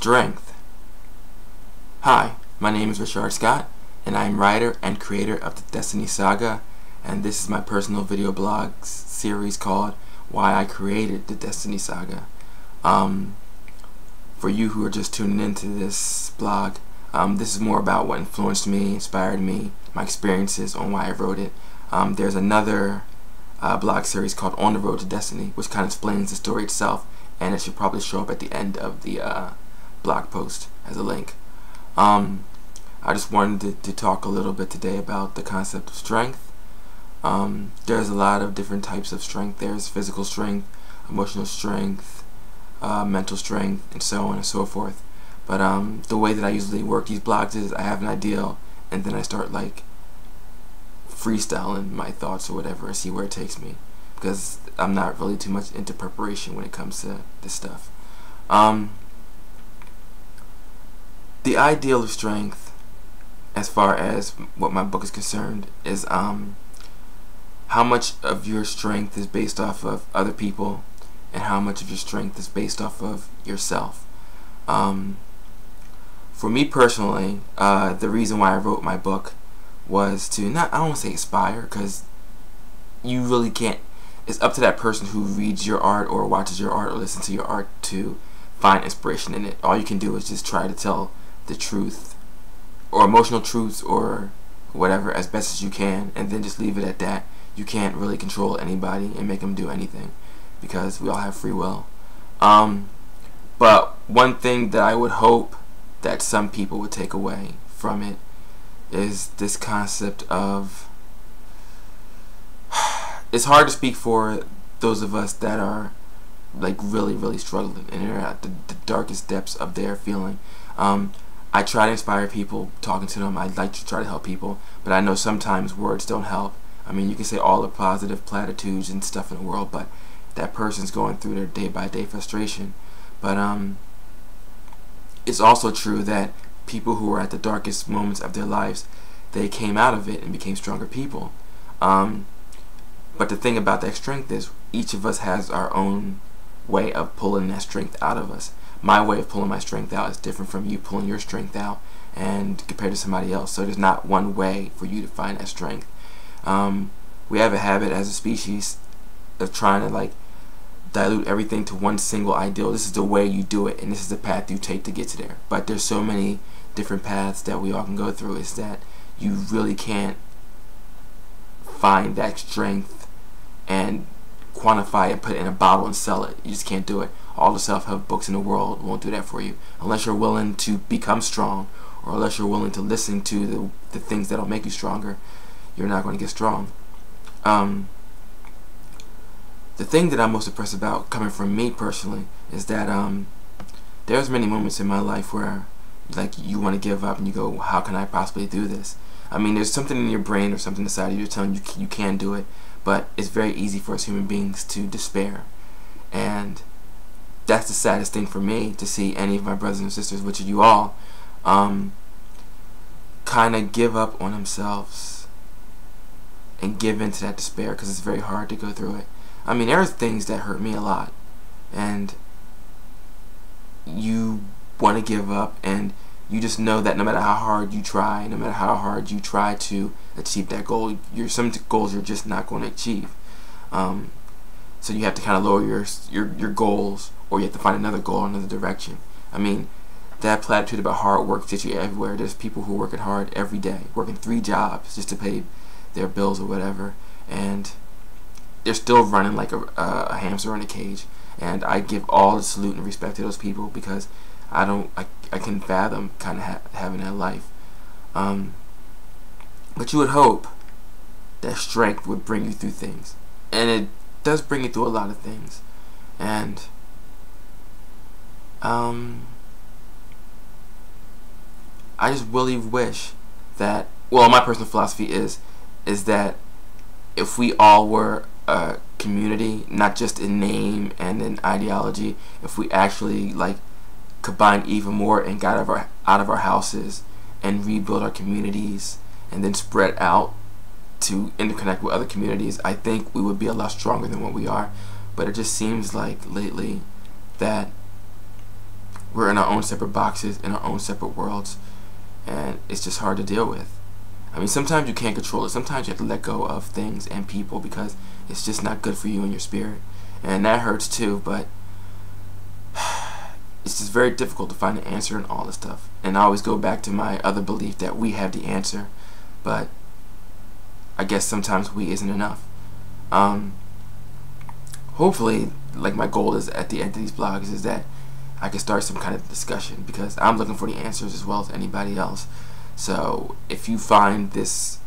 Strength. Hi, my name is Richard Scott, and I am writer and creator of the Destiny Saga, and this is my personal video blog series called Why I Created the Destiny Saga. For you who are just tuning into this blog, this is more about what influenced me, inspired me, my experiences on why I wrote it. There's another blog series called On the Road to Destiny, which kind of explains the story itself, and it should probably show up at the end of the blog post as a link. I just wanted to talk a little bit today about the concept of strength. There's a lot of different types of strength. There's physical strength, emotional strength, mental strength, and so on and so forth. But the way that I usually work these blogs is I have an idea, and then I start like freestyling my thoughts or whatever and see where it takes me, because I'm not really too much into preparation when it comes to this stuff. The ideal of strength, as far as what my book is concerned, is how much of your strength is based off of other people and how much of your strength is based off of yourself. For me personally, the reason why I wrote my book was to I don't want to say inspire, because you really can't. It's up to that person who reads your art or watches your art or listens to your art to find inspiration in it. All you can do is just try to tell the truth or emotional truths or whatever as best as you can, and then just leave it at that. You can't really control anybody and make them do anything, because we all have free will. But one thing that I would hope that some people would take away from it is this concept of, it's hard to speak for those of us that are like really struggling and are at the darkest depths of their feeling. I try to inspire people, talking to them. I like to try to help people, but I know sometimes words don't help. I mean, you can say all the positive platitudes and stuff in the world, but that person's going through their day-by-day frustration. But it's also true that people who are at the darkest moments of their lives, they came out of it and became stronger people. But the thing about that strength is each of us has our own way of pulling that strength out of us. My way of pulling my strength out is different from you pulling your strength out and compared to somebody else. So there's not one way for you to find that strength. We have a habit as a species of trying to like dilute everything to one single ideal. This is the way you do it, and this is the path you take to get to there. But there's so many different paths that we all can go through, is that you really can't find that strength and quantify it, put it in a bottle and sell it. You just can't do it. All the self-help books in the world won't do that for you, unless you're willing to become strong, or unless you're willing to listen to the things that'll make you stronger. You're not going to get strong. The thing that I'm most impressed about, coming from me personally, is that there's many moments in my life where like you want to give up and you go, how can I possibly do this? I mean, there's something in your brain or something inside of you telling you you can do it, but it's very easy for us human beings to despair. And that's the saddest thing for me, to see any of my brothers and sisters, which are you all, kind of give up on themselves and give into that despair, because it's very hard to go through it. I mean, there are things that hurt me a lot, and you want to give up, and you just know that no matter how hard you try, no matter how hard you try to achieve that goal, some goals you're just not going to achieve. So you have to kind of lower your goals, or you have to find another goal, another direction. I mean, that platitude about hard work gets you everywhere. There's people who are working hard every day, working 3 jobs just to pay their bills or whatever, and they're still running like a hamster in a cage. And I give all the salute and respect to those people, because I can fathom kind of having that life. But you would hope that strength would bring you through things, and it does bring you through a lot of things. And I just really wish that, well, my personal philosophy is that if we all were a community, not just in name and in ideology, if we actually like combined even more and got out of our houses and rebuild our communities and then spread out to interconnect with other communities, I think we would be a lot stronger than what we are. But it just seems like lately that we're in our own separate boxes, in our own separate worlds, and it's just hard to deal with. I mean, sometimes you can't control it. Sometimes you have to let go of things and people because it's just not good for you and your spirit, and that hurts too. But it's just very difficult to find an answer in all this stuff. And I always go back to my other belief that we have the answer, but I guess sometimes we isn't enough. Hopefully, like, my goal is at the end of these blogs is that I can start some kind of discussion, because I'm looking for the answers as well as anybody else. So if you find this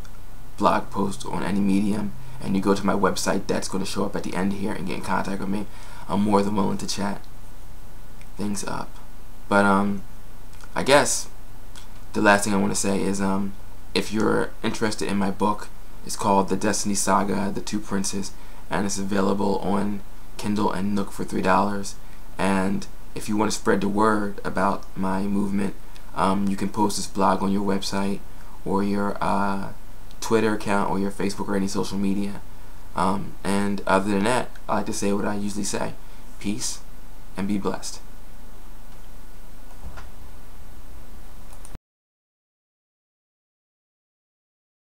blog post on any medium and you go to my website, that's going to show up at the end here, and get in contact with me, I'm more than willing to chat things up. But I guess the last thing I want to say is if you're interested in my book, it's called The Destiny Saga, The Two Princes, and it's available on Kindle and Nook for $3. And if you want to spread the word about my movement, you can post this blog on your website or your Twitter account or your Facebook or any social media. And other than that, I like to say what I usually say: peace and be blessed.